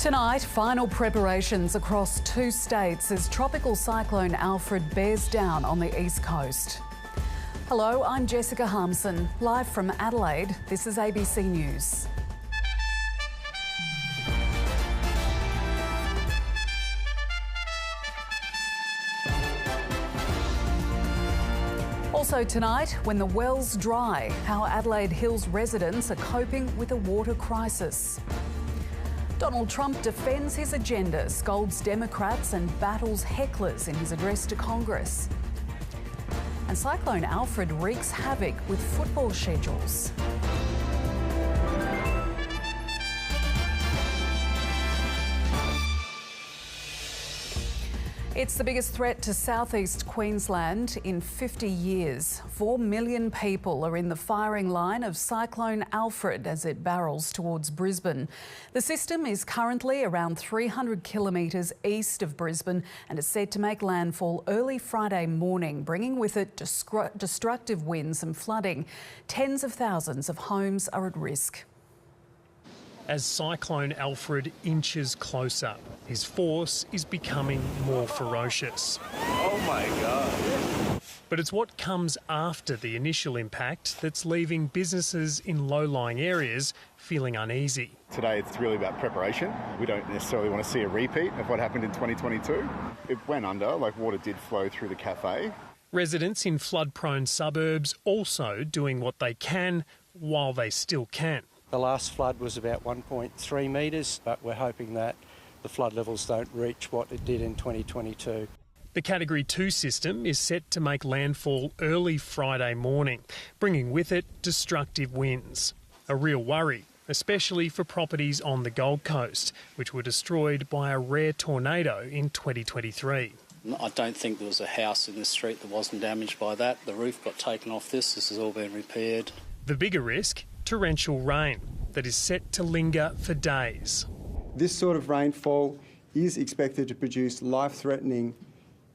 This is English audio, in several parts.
Tonight, final preparations across 2 states as Tropical Cyclone Alfred bears down on the east coast. Hello, I'm Jessica Harmsen, live from Adelaide. This is ABC News. Also tonight, when the wells dry, how Adelaide Hills residents are coping with a water crisis. Donald Trump defends his agenda, scolds Democrats and battles hecklers in his address to Congress. And Cyclone Alfred wreaks havoc with football schedules. It's the biggest threat to southeast Queensland in 50 years. 4 million people are in the firing line of Cyclone Alfred as it barrels towards Brisbane. The system is currently around 300 kilometres east of Brisbane and is said to make landfall early Friday morning, bringing with it destructive winds and flooding. Tens of thousands of homes are at risk. As Cyclone Alfred inches closer, his force is becoming more ferocious. Oh my God. But it's what comes after the initial impact that's leaving businesses in low-lying areas feeling uneasy. Today it's really about preparation. We don't necessarily want to see a repeat of what happened in 2022. It went under, like water did flow through the cafe. Residents in flood-prone suburbs also doing what they can while they still can. The last flood was about 1.3 metres, but we're hoping that the flood levels don't reach what it did in 2022. The Category 2 system is set to make landfall early Friday morning, bringing with it destructive winds. A real worry, especially for properties on the Gold Coast, which were destroyed by a rare tornado in 2023. I don't think there was a house in the street that wasn't damaged by that. The roof got taken off this. This has all been repaired. The bigger risk, torrential rain that is set to linger for days. This sort of rainfall is expected to produce life-threatening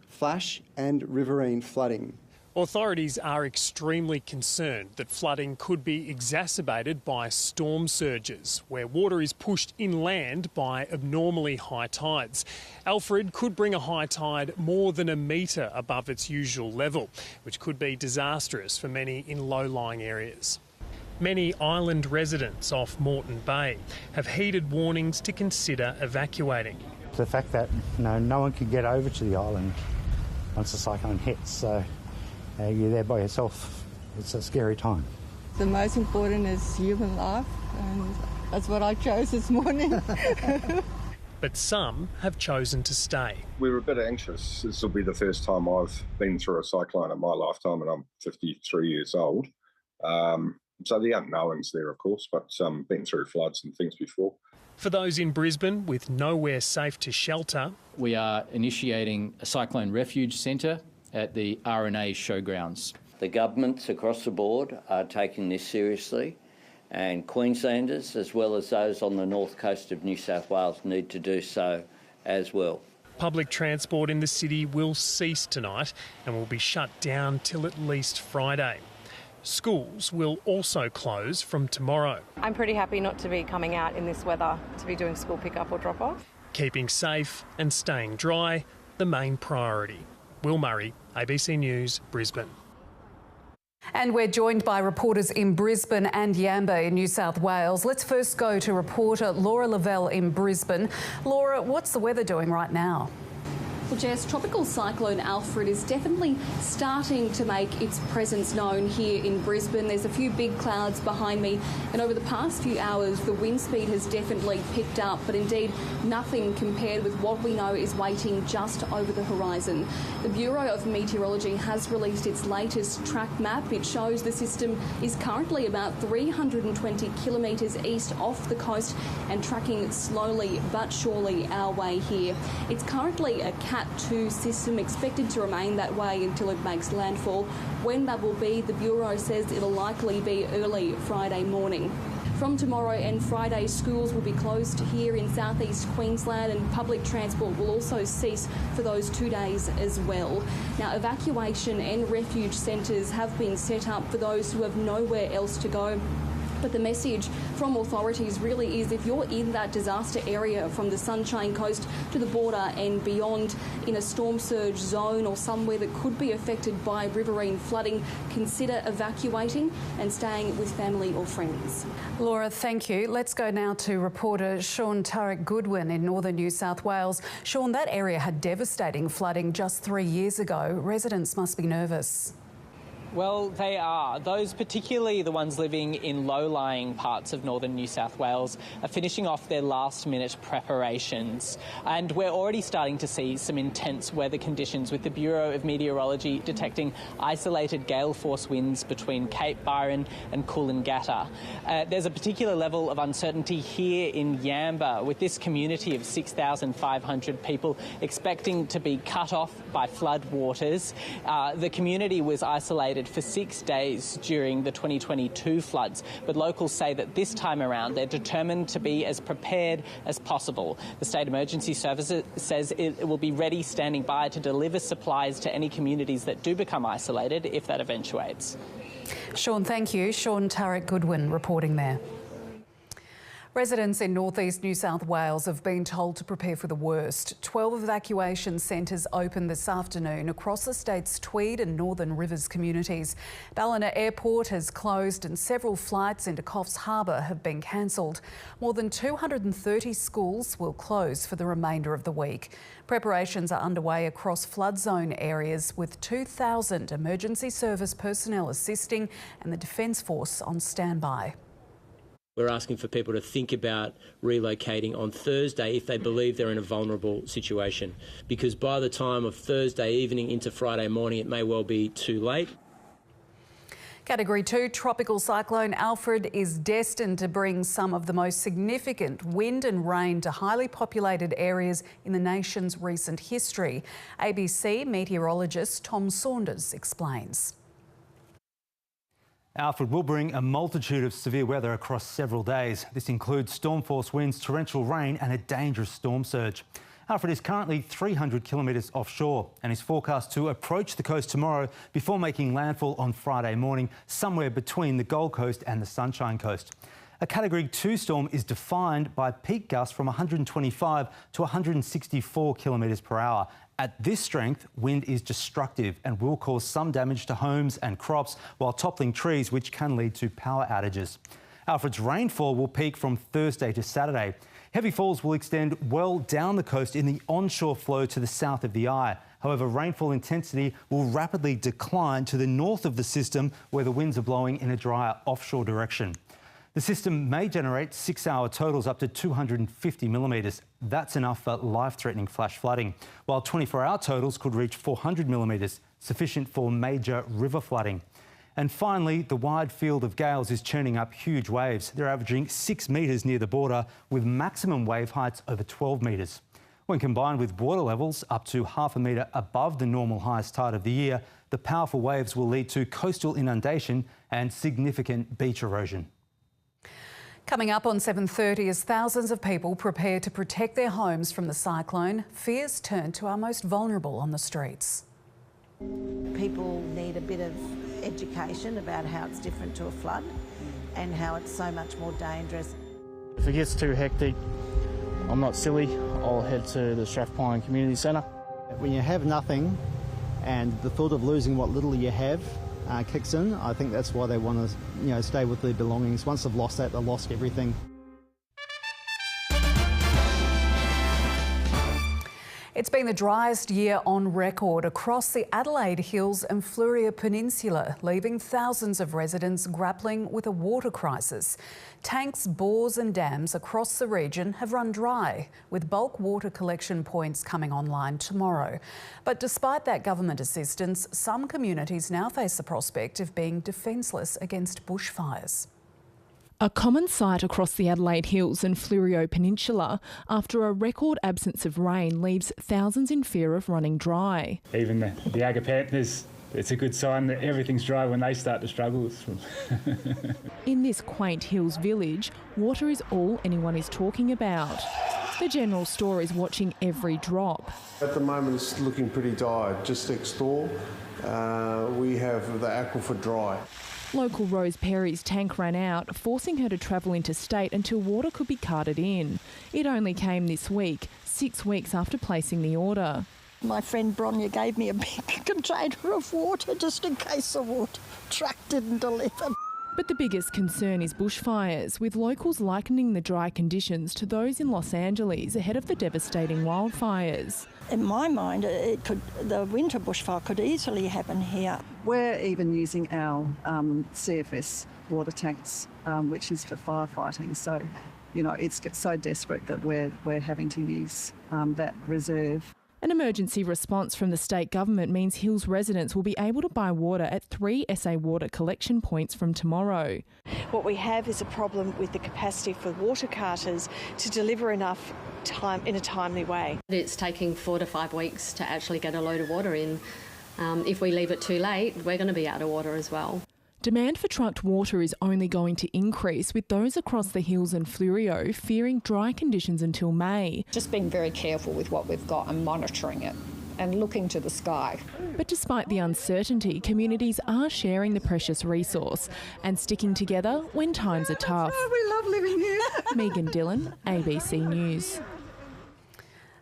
flash and riverine flooding. Authorities are extremely concerned that flooding could be exacerbated by storm surges, where water is pushed inland by abnormally high tides. Alfred could bring a high tide more than a metre above its usual level, which could be disastrous for many in low-lying areas. Many island residents off Moreton Bay have heeded warnings to consider evacuating. The fact that no one can get over to the island once the cyclone hits, so you're there by yourself. It's a scary time. The most important is human life, and that's what I chose this morning. But some have chosen to stay. We were a bit anxious. This will be the first time I've been through a cyclone in my lifetime, and I'm 53 years old. So the unknown's there, of course, but been through floods and things before. For those in Brisbane with nowhere safe to shelter, we are initiating a cyclone refuge centre at the RNA showgrounds. The governments across the board are taking this seriously, and Queenslanders, as well as those on the north coast of New South Wales, need to do so as well. Public transport in the city will cease tonight and will be shut down till at least Friday. Schools will also close from tomorrow. I'm pretty happy not to be coming out in this weather to be doing school pick-up or drop-off. Keeping safe and staying dry, the main priority. Will Murray, ABC News, Brisbane. And we're joined by reporters in Brisbane and Yamba in New South Wales. Let's first go to reporter Laura Lavelle in Brisbane. Laura, what's the weather doing right now? Well, Jess, Tropical Cyclone Alfred is definitely starting to make its presence known here in Brisbane. There's a few big clouds behind me, and over the past few hours, the wind speed has definitely picked up, but indeed nothing compared with what we know is waiting just over the horizon. The Bureau of Meteorology has released its latest track map. It shows the system is currently about 320 kilometres east off the coast and tracking slowly but surely our way here. It's currently a Cat 2 system, expected to remain that way until it makes landfall. When that will be, the Bureau says it'll likely be early Friday morning. From tomorrow and Friday, schools will be closed here in southeast Queensland, and public transport will also cease for those 2 days as well. Now, evacuation and refuge centres have been set up for those who have nowhere else to go. But the message from authorities really is if you're in that disaster area from the Sunshine Coast to the border and beyond in a storm surge zone or somewhere that could be affected by riverine flooding, consider evacuating and staying with family or friends. Laura, thank you. Let's go now to reporter Sean Tarek Goodwin in northern New South Wales. Sean, that area had devastating flooding just 3 years ago. Residents must be nervous. Well, they are. Those, particularly the ones living in low-lying parts of northern New South Wales, are finishing off their last-minute preparations. And we're already starting to see some intense weather conditions, with the Bureau of Meteorology detecting isolated gale force winds between Cape Byron and Coolangatta. There's a particular level of uncertainty here in Yamba, with this community of 6,500 people expecting to be cut off by flood waters. The community was isolated for 6 days during the 2022 floods, but locals say that this time around they're determined to be as prepared as possible. The State Emergency Service says it will be ready, standing by to deliver supplies to any communities that do become isolated if that eventuates. Sean, thank you. Sean Tarek Goodwin reporting there. Residents in northeast New South Wales have been told to prepare for the worst. 12 evacuation centres opened this afternoon across the state's Tweed and Northern Rivers communities. Ballina Airport has closed and several flights into Coffs Harbour have been cancelled. More than 230 schools will close for the remainder of the week. Preparations are underway across flood zone areas, with 2,000 emergency service personnel assisting and the Defence Force on standby. We're asking for people to think about relocating on Thursday if they believe they're in a vulnerable situation, because by the time of Thursday evening into Friday morning, it may well be too late. Category 2 tropical cyclone Alfred is destined to bring some of the most significant wind and rain to highly populated areas in the nation's recent history. ABC meteorologist Tom Saunders explains. Alfred will bring a multitude of severe weather across several days. This includes storm-force winds, torrential rain and a dangerous storm surge. Alfred is currently 300 kilometres offshore and is forecast to approach the coast tomorrow before making landfall on Friday morning, somewhere between the Gold Coast and the Sunshine Coast. A Category 2 storm is defined by peak gusts from 125 to 164 kilometres per hour. At this strength, wind is destructive and will cause some damage to homes and crops while toppling trees, which can lead to power outages. Alfred's rainfall will peak from Thursday to Saturday. Heavy falls will extend well down the coast in the onshore flow to the south of the eye. However, rainfall intensity will rapidly decline to the north of the system, where the winds are blowing in a drier offshore direction. The system may generate 6-hour totals up to 250 millimetres. That's enough for life-threatening flash flooding, while 24-hour totals could reach 400 millimetres, sufficient for major river flooding. And finally, the wide field of gales is churning up huge waves. They're averaging 6 metres near the border, with maximum wave heights over 12 metres. When combined with water levels up to half a metre above the normal highest tide of the year, the powerful waves will lead to coastal inundation and significant beach erosion. Coming up on 7:30, as thousands of people prepare to protect their homes from the cyclone, fears turn to our most vulnerable on the streets. People need a bit of education about how it's different to a flood and how it's so much more dangerous. If it gets too hectic, I'm not silly, I'll head to the Strathpine Community Centre. When you have nothing and the thought of losing what little you have kicks in, I think that's why they want to, stay with their belongings. Once they've lost that, they've lost everything. It's been the driest year on record across the Adelaide Hills and Flouria Peninsula, leaving thousands of residents grappling with a water crisis. Tanks, bores and dams across the region have run dry, with bulk water collection points coming online tomorrow. But despite that government assistance, some communities now face the prospect of being defenceless against bushfires. A common sight across the Adelaide Hills and Flouria Peninsula after a record absence of rain leaves thousands in fear of running dry. Even the agapanthers, it's a good sign that everything's dry when they start to struggle. In this quaint hills village, water is all anyone is talking about. The general store is watching every drop. At the moment it's looking pretty dire. Just next door we have the aquifer dry. Local Rose Perry's tank ran out, forcing her to travel interstate until water could be carted in. It only came this week, 6 weeks after placing the order. My friend Bronya gave me a big container of water just in case the water truck didn't deliver. But the biggest concern is bushfires, with locals likening the dry conditions to those in Los Angeles ahead of the devastating wildfires. In my mind, the winter bushfire could easily happen here. We're even using our CFS water tanks, which is for firefighting. So, you know, it's so desperate that we're having to use that reserve. An emergency response from the state government means Hills residents will be able to buy water at 3 SA water collection points from tomorrow. What we have is a problem with the capacity for water carters to deliver enough time in a timely way. It's taking 4 to 5 weeks to actually get a load of water in. If we leave it too late, we're going to be out of water as well. Demand for trucked water is only going to increase, with those across the Hills and Fleurieu fearing dry conditions until May. Just being very careful with what we've got and monitoring it and looking to the sky. But despite the uncertainty, communities are sharing the precious resource and sticking together when times are tough. We love living here. Megan Dillon, ABC News.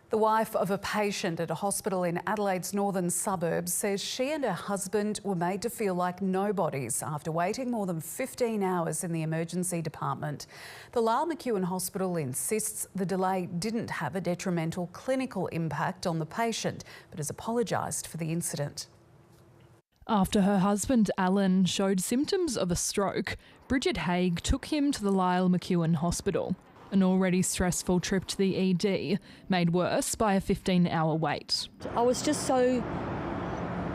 The wife of a patient at a hospital in Adelaide's northern suburbs says she and her husband were made to feel like nobodies after waiting more than 15 hours in the emergency department. The Lyle McEwen Hospital insists the delay didn't have a detrimental clinical impact on the patient, but has apologised for the incident. After her husband Alan showed symptoms of a stroke, Bridget Haig took him to the Lyle McEwen Hospital. An already stressful trip to the ED made worse by a 15-hour wait. I was just so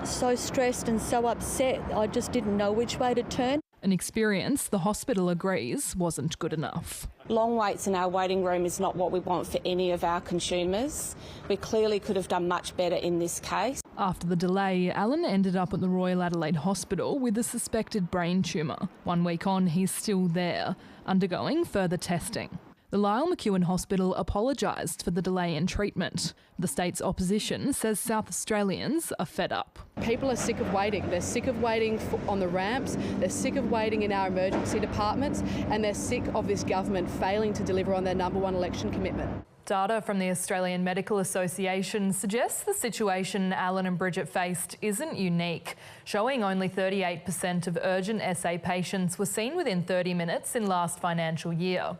stressed and so upset, I just didn't know which way to turn. An experience the hospital agrees wasn't good enough. Long waits in our waiting room is not what we want for any of our consumers. We clearly could have done much better in this case. After the delay, Alan ended up at the Royal Adelaide Hospital with a suspected brain tumour. 1 week on, he's still there, undergoing further testing. The Lyle McEwen Hospital apologised for the delay in treatment. The state's opposition says South Australians are fed up. People are sick of waiting. They're sick of waiting on the ramps, they're sick of waiting in our emergency departments, and they're sick of this government failing to deliver on their #1 election commitment. Data from the Australian Medical Association suggests the situation Alan and Bridget faced isn't unique, showing only 38% of urgent SA patients were seen within 30 minutes in last financial year.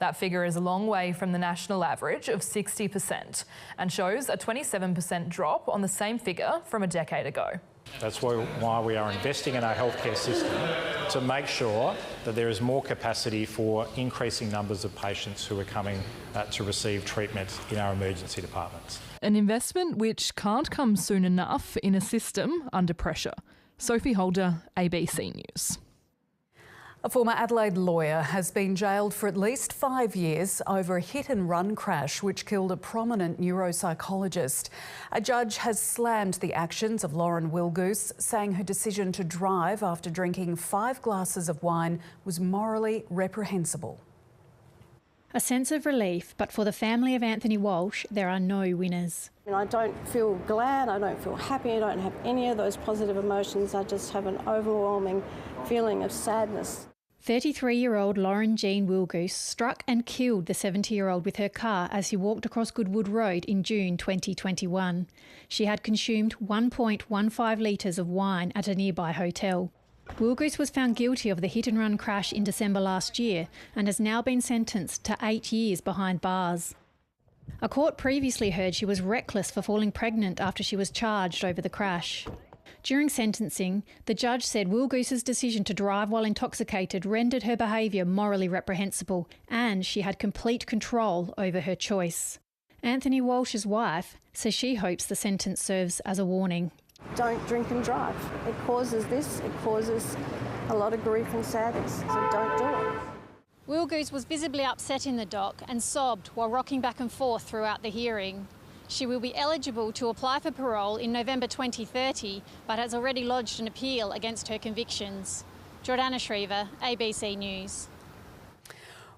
That figure is a long way from the national average of 60% and shows a 27% drop on the same figure from a decade ago. That's why we are investing in our healthcare system to make sure that there is more capacity for increasing numbers of patients who are coming to receive treatment in our emergency departments. An investment which can't come soon enough in a system under pressure. Sophie Holder, ABC News. A former Adelaide lawyer has been jailed for at least 5 years over a hit-and-run crash which killed a prominent neuropsychologist. A judge has slammed the actions of Lauren Wilgoose, saying her decision to drive after drinking 5 glasses of wine was morally reprehensible. A sense of relief, but for the family of Anthony Walsh, there are no winners. I don't feel glad, I don't feel happy, I don't have any of those positive emotions. I just have an overwhelming feeling of sadness. 33-year-old Lauren Jean Wilgoose struck and killed the 70-year-old with her car as he walked across Goodwood Road in June 2021. She had consumed 1.15 litres of wine at a nearby hotel. Wilgoose was found guilty of the hit-and-run crash in December last year and has now been sentenced to 8 years behind bars. A court previously heard she was reckless for falling pregnant after she was charged over the crash. During sentencing, the judge said Wilgoose's decision to drive while intoxicated rendered her behaviour morally reprehensible and she had complete control over her choice. Anthony Walsh's wife says she hopes the sentence serves as a warning. Don't drink and drive. It causes this, it causes a lot of grief and sadness, so don't do it. Wilgoose was visibly upset in the dock and sobbed while rocking back and forth throughout the hearing. She will be eligible to apply for parole in November 2030, but has already lodged an appeal against her convictions. Jordana Shriver, ABC News.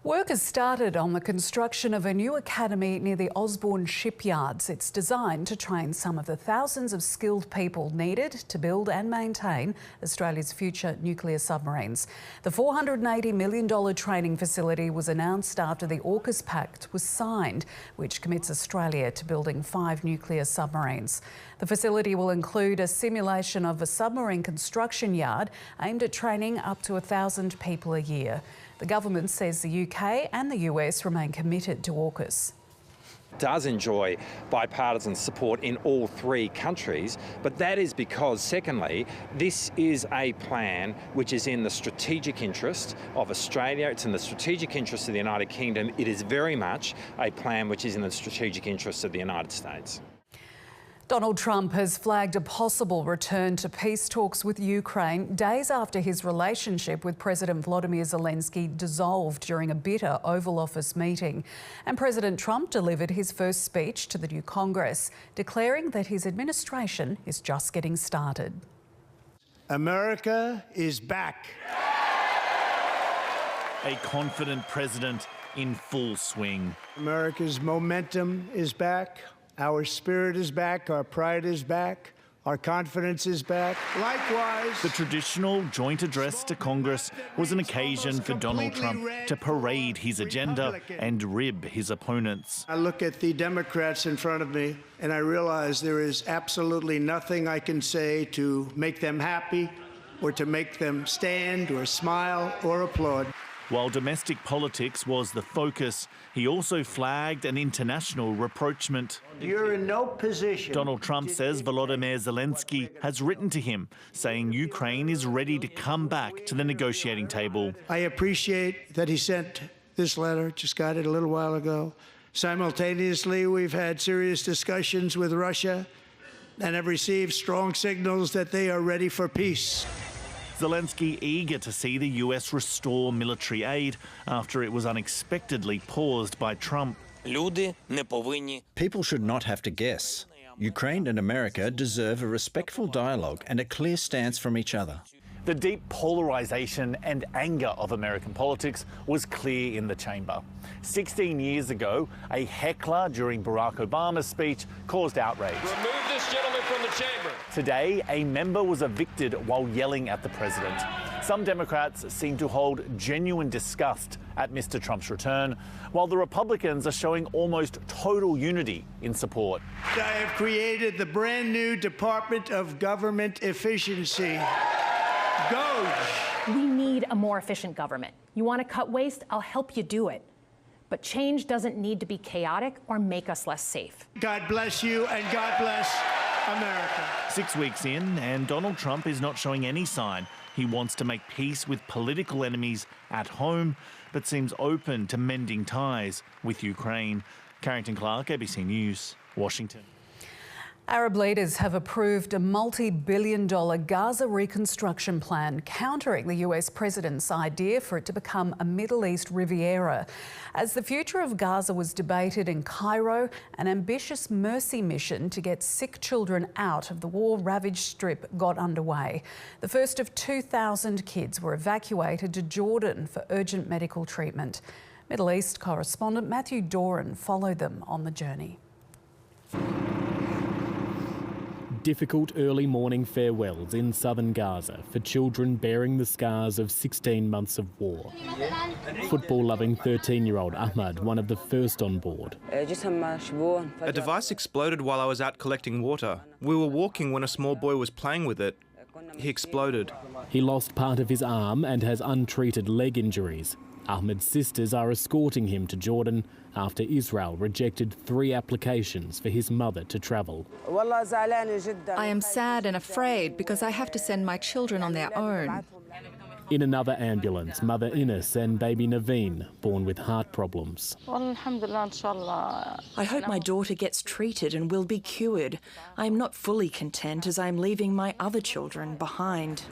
Work has started on the construction of a new academy near the Osborne shipyards. It's designed to train some of the thousands of skilled people needed to build and maintain Australia's future nuclear submarines. The $480 million training facility was announced after the AUKUS Pact was signed, which commits Australia to building 5 nuclear submarines. The facility will include a simulation of a submarine construction yard aimed at training up to 1,000 people a year. The government says the UK and the US remain committed to AUKUS. Does enjoy bipartisan support in all 3 countries, but that is because, secondly, this is a plan which is in the strategic interest of Australia, it's in the strategic interest of the United Kingdom, it is very much a plan which is in the strategic interest of the United States. Donald Trump has flagged a possible return to peace talks with Ukraine days after his relationship with President Volodymyr Zelensky dissolved during a bitter Oval Office meeting. And President Trump delivered his first speech to the new Congress, declaring that his administration is just getting started. America is back. A confident president in full swing. America's momentum is back. Our spirit is back, our pride is back, our confidence is back. Likewise, the traditional joint address to Congress was an occasion for Donald Trump to parade his agenda and rib his opponents. I look at the Democrats in front of me and I realize there is absolutely nothing I can say to make them happy or to make them stand or smile or applaud. While domestic politics was the focus, he also flagged an international rapprochement. You're in no position. Donald Trump says Volodymyr Zelensky has written to him, saying Ukraine is ready to come back to the negotiating table. I appreciate that he sent this letter, just got it a little while ago. Simultaneously, we've had serious discussions with Russia and have received strong signals that they are ready for peace. Zelensky eager to see the US restore military aid after it was unexpectedly paused by Trump. People should not have to guess. Ukraine and America deserve a respectful dialogue and a clear stance from each other. The deep polarisation and anger of American politics was clear in the chamber. 16 years ago, a heckler during Barack Obama's speech caused outrage. Remove this gentleman from the chamber. Today, a member was evicted while yelling at the president. Some Democrats seem to hold genuine disgust at Mr. Trump's return, while the Republicans are showing almost total unity in support. I have created the brand new Department of Government Efficiency. We need a more efficient government. You want to cut waste? I'll help you do it. But change doesn't need to be chaotic or make us less safe. God bless you and God bless America. 6 weeks in, and Donald Trump is not showing any sign he wants to make peace with political enemies at home, but seems open to mending ties with Ukraine. Carrington Clark, ABC News, Washington. Arab leaders have approved a multi-billion-dollar Gaza reconstruction plan, countering the US president's idea for it to become a Middle East Riviera. As the future of Gaza was debated in Cairo, an ambitious mercy mission to get sick children out of the war-ravaged strip got underway. The first of 2,000 kids were evacuated to Jordan for urgent medical treatment. Middle East correspondent Matthew Doran followed them on the journey. Difficult early morning farewells in southern Gaza for children bearing the scars of 16 months of war. Football-loving 13-year-old Ahmad, one of the first on board. A device exploded while I was out collecting water. We were walking when a small boy was playing with it. He exploded. He lost part of his arm and has untreated leg injuries. Ahmad's sisters are escorting him to Jordan after Israel rejected 3 applications for his mother to travel. I am sad and afraid because I have to send my children on their own. In another ambulance, mother Ines and baby Naveen, born with heart problems. I hope my daughter gets treated and will be cured. I am not fully content as I am leaving my other children behind.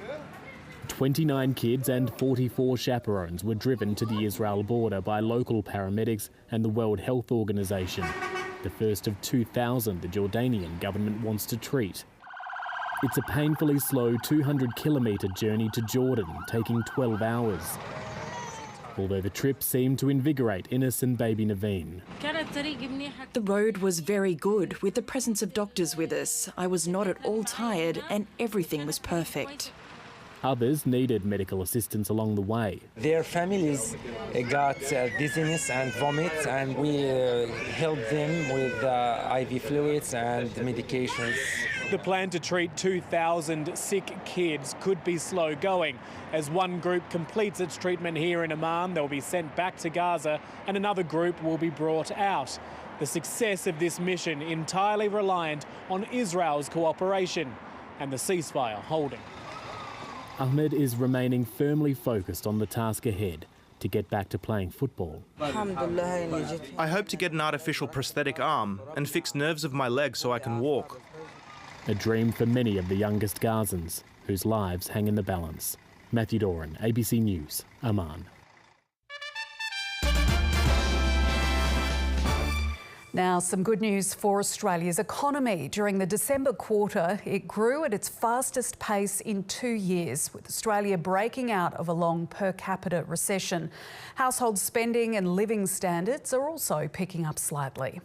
29 kids and 44 chaperones were driven to the Israel border by local paramedics and the World Health Organization, the first of 2,000 the Jordanian government wants to treat. It's a painfully slow 200-kilometre journey to Jordan, taking 12 hours. although the trip seemed to invigorate innocent baby Naveen. The road was very good, with the presence of doctors with us. I was not at all tired and everything was perfect. Others needed medical assistance along the way. Their families got dizziness and vomit, and we helped them with IV fluids and medications. The plan to treat 2,000 sick kids could be slow going. As one group completes its treatment here in Amman, they'll be sent back to Gaza and another group will be brought out. The success of this mission entirely reliant on Israel's cooperation and the ceasefire holding. Ahmed is remaining firmly focused on the task ahead to get back to playing football. I hope to get an artificial prosthetic arm and fix nerves of my legs so I can walk. A dream for many of the youngest Gazans, whose lives hang in the balance. Matthew Doran, ABC News, Amman. Now, some good news for Australia's economy. During the December quarter, it grew at its fastest pace in 2 years, with Australia breaking out of a long per capita recession. Household spending and living standards are also picking up slightly.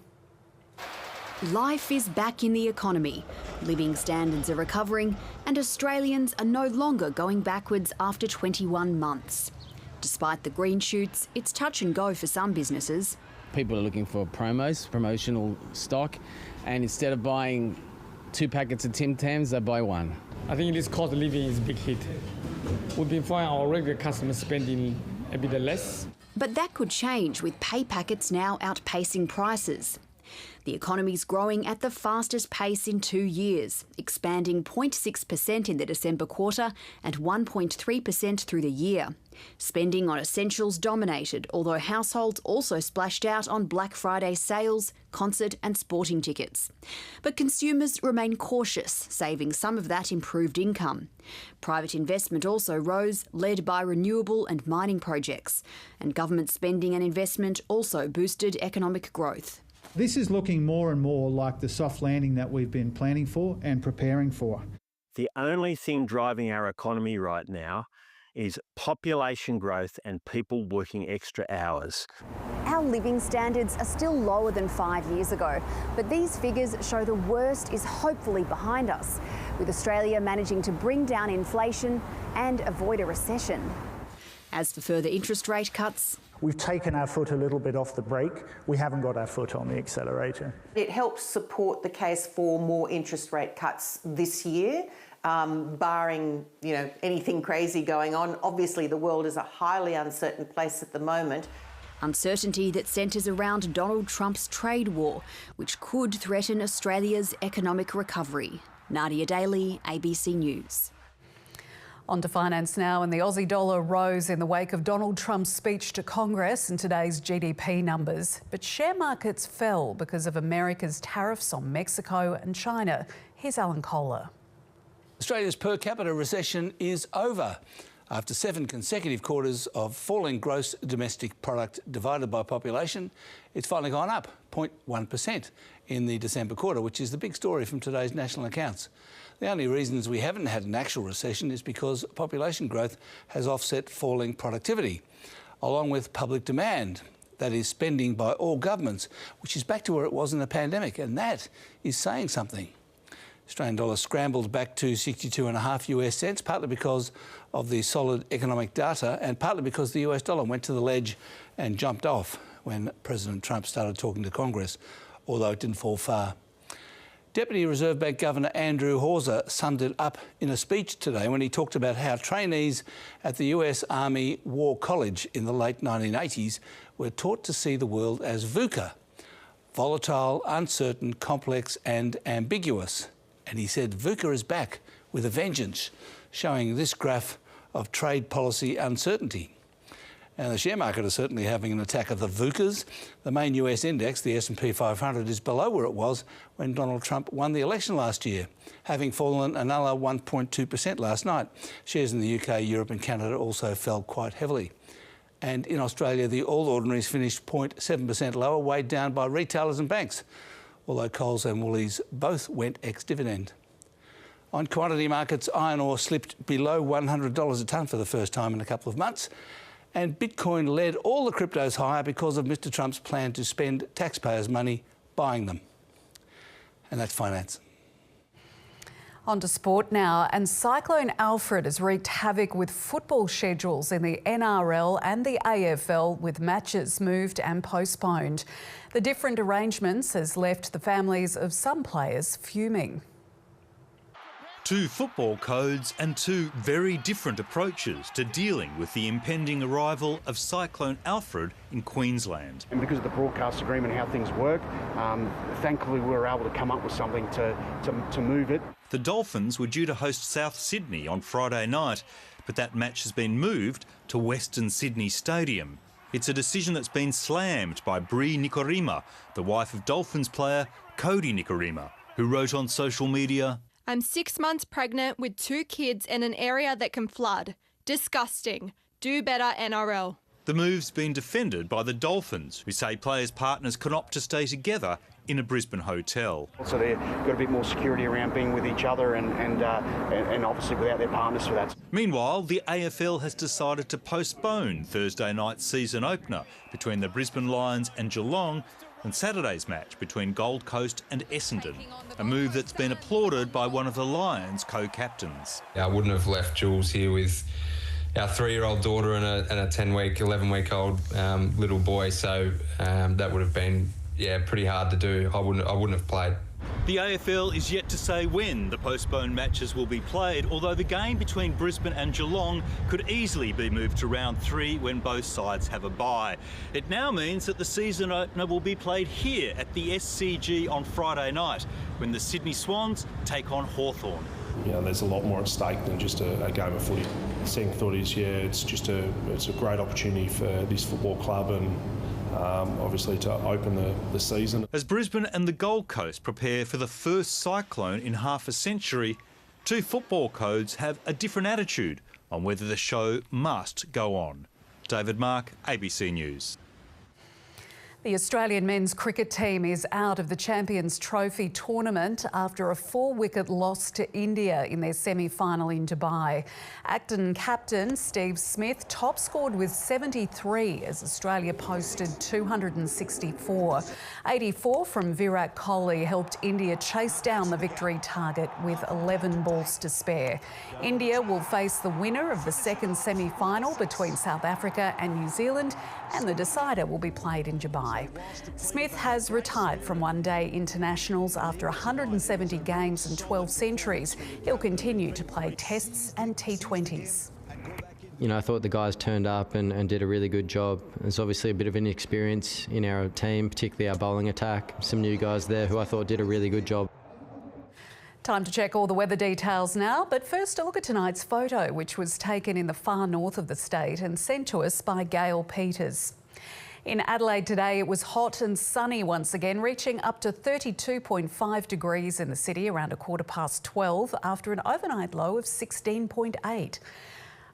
Life is back in the economy. Living standards are recovering and Australians are no longer going backwards after 21 months. Despite the green shoots, it's touch and go for some businesses. People are looking for promotional stock, and instead of buying 2 packets of Tim Tams, they buy 1. I think this cost of living is a big hit. We've been finding our regular customers spending a bit less. But that could change with pay packets now outpacing prices. The economy's growing at the fastest pace in 2 years, expanding 0.6% in the December quarter and 1.3% through the year. Spending on essentials dominated, although households also splashed out on Black Friday sales, concert and sporting tickets. But consumers remain cautious, saving some of that improved income. Private investment also rose, led by renewable and mining projects. And government spending and investment also boosted economic growth. This is looking more and more like the soft landing that we've been planning for and preparing for. The only thing driving our economy right now is population growth and people working extra hours. Our living standards are still lower than 5 years ago, but these figures show the worst is hopefully behind us, with Australia managing to bring down inflation and avoid a recession. As for further interest rate cuts, we've taken our foot a little bit off the brake. We haven't got our foot on the accelerator. It helps support the case for more interest rate cuts this year, barring anything crazy going on. Obviously, the world is a highly uncertain place at the moment. Uncertainty that centres around Donald Trump's trade war, which could threaten Australia's economic recovery. Nadia Daly, ABC News. On to finance now, and the Aussie dollar rose in the wake of Donald Trump's speech to Congress and today's GDP numbers. But share markets fell because of America's tariffs on Mexico and China. Here's Alan Kohler. Australia's per capita recession is over. After 7 consecutive quarters of falling gross domestic product divided by population, it's finally gone up 0.1% in the December quarter, which is the big story from today's national accounts. The only reasons we haven't had an actual recession is because population growth has offset falling productivity, along with public demand, that is spending by all governments, which is back to where it was in the pandemic, and that is saying something. Australian dollar scrambled back to 62.5 US cents, partly because of the solid economic data and partly because the US dollar went to the ledge and jumped off when President Trump started talking to Congress, although it didn't fall far. Deputy Reserve Bank Governor Andrew Hawser summed it up in a speech today when he talked about how trainees at the US Army War College in the late 1980s were taught to see the world as VUCA, volatile, uncertain, complex and ambiguous. And he said VUCA is back with a vengeance, showing this graph of trade policy uncertainty. And the share market is certainly having an attack of the VUCAs. The main US index, the S&P 500, is below where it was when Donald Trump won the election last year, having fallen another 1.2% last night. Shares in the UK, Europe and Canada also fell quite heavily. And in Australia, the All Ordinaries finished 0.7% lower, weighed down by retailers and banks, although Coles and Woolies both went ex-dividend. On commodity markets, iron ore slipped below $100 a tonne for the first time in a couple of months, And Bitcoin led all the cryptos higher because of Mr. Trump's plan to spend taxpayers' money buying them. And that's finance. On to sport now, and Cyclone Alfred has wreaked havoc with football schedules in the NRL and the AFL, with matches moved and postponed. The different arrangements has left the families of some players fuming. Two football codes and two very different approaches to dealing with the impending arrival of Cyclone Alfred in Queensland. And because of the broadcast agreement, how things work, thankfully we were able to come up with something to move it. The Dolphins were due to host South Sydney on Friday night, but that match has been moved to Western Sydney Stadium. It's a decision that's been slammed by Bri Nikorima, the wife of Dolphins player Cody Nikorima, who wrote on social media, "I'm 6 months pregnant with 2 kids in an area that can flood. Disgusting. Do better, NRL." The move's been defended by the Dolphins, who say players' partners can opt to stay together in a Brisbane hotel. So they've got a bit more security around being with each other and obviously without their partners for that. Meanwhile, the AFL has decided to postpone Thursday night's season opener between the Brisbane Lions and Geelong and Saturday's match between Gold Coast and Essendon, a move that's been applauded by one of the Lions' co-captains. I wouldn't have left Jules here with our 3-year-old daughter and a 10-week, 11-week-old little boy, so that would have been pretty hard to do. I wouldn't have played. The AFL is yet to say when the postponed matches will be played, although the game between Brisbane and Geelong could easily be moved to round 3 when both sides have a bye. It now means that the season opener will be played here at the SCG on Friday night, when the Sydney Swans take on Hawthorn. You know, there's a lot more at stake than just a game of footy. The second thought is, it's a great opportunity for this football club and obviously to open the season. As Brisbane and the Gold Coast prepare for the first cyclone in half a century, two football codes have a different attitude on whether the show must go on. David Mark, ABC News. The Australian men's cricket team is out of the Champions Trophy tournament after a 4-wicket loss to India in their semi-final in Dubai. Acton captain Steve Smith top scored with 73 as Australia posted 264. 84 from Virat Kohli helped India chase down the victory target with 11 balls to spare. India will face the winner of the second semi-final between South Africa and New Zealand, and the decider will be played in Dubai. Smith has retired from one-day internationals after 170 games and 12 centuries. He'll continue to play tests and T20s. You know, I thought the guys turned up and did a really good job. There's obviously a bit of inexperience in our team, particularly our bowling attack. Some new guys there who I thought did a really good job. Time to check all the weather details now, but first a look at tonight's photo, which was taken in the far north of the state and sent to us by Gail Peters. In Adelaide today, it was hot and sunny once again, reaching up to 32.5 degrees in the city around 12:15 after an overnight low of 16.8.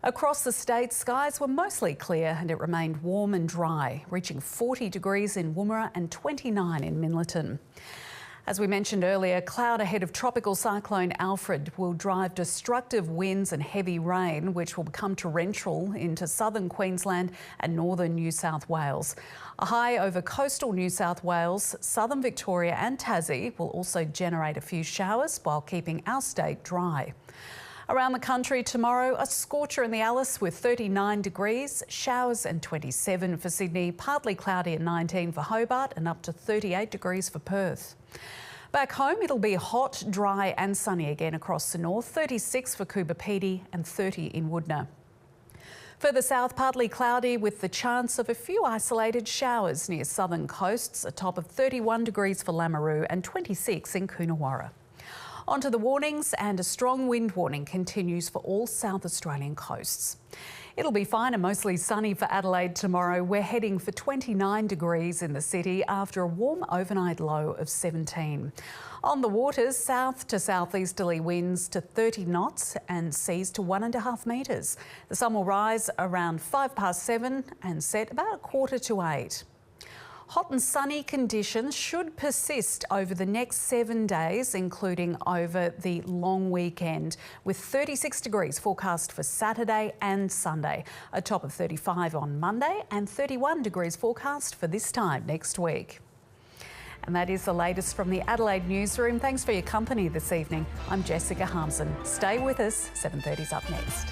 Across the state, skies were mostly clear and it remained warm and dry, reaching 40 degrees in Woomera and 29 in Minlaton. As we mentioned earlier, cloud ahead of tropical cyclone Alfred will drive destructive winds and heavy rain, which will become torrential into southern Queensland and northern New South Wales. A high over coastal New South Wales, southern Victoria and Tassie will also generate a few showers while keeping our state dry. Around the country tomorrow, a scorcher in the Alice with 39 degrees, showers and 27 for Sydney, partly cloudy at 19 for Hobart and up to 38 degrees for Perth. Back home, it'll be hot, dry and sunny again across the north, 36 for Coober Pedy and 30 in Woodner. Further south, partly cloudy with the chance of a few isolated showers near southern coasts, a top of 31 degrees for Lameroo and 26 in Coonawarra. Onto the warnings, and a strong wind warning continues for all South Australian coasts. It'll be fine and mostly sunny for Adelaide tomorrow. We're heading for 29 degrees in the city after a warm overnight low of 17. On the waters, south to southeasterly winds to 30 knots and seas to 1.5 metres. The sun will rise around 7:05 and set about 7:45. Hot and sunny conditions should persist over the next 7 days, including over the long weekend, with 36 degrees forecast for Saturday and Sunday, a top of 35 on Monday and 31 degrees forecast for this time next week. And that is the latest from the Adelaide newsroom. Thanks for your company this evening. I'm Jessica Harmsen. Stay with us. 7:30's up next.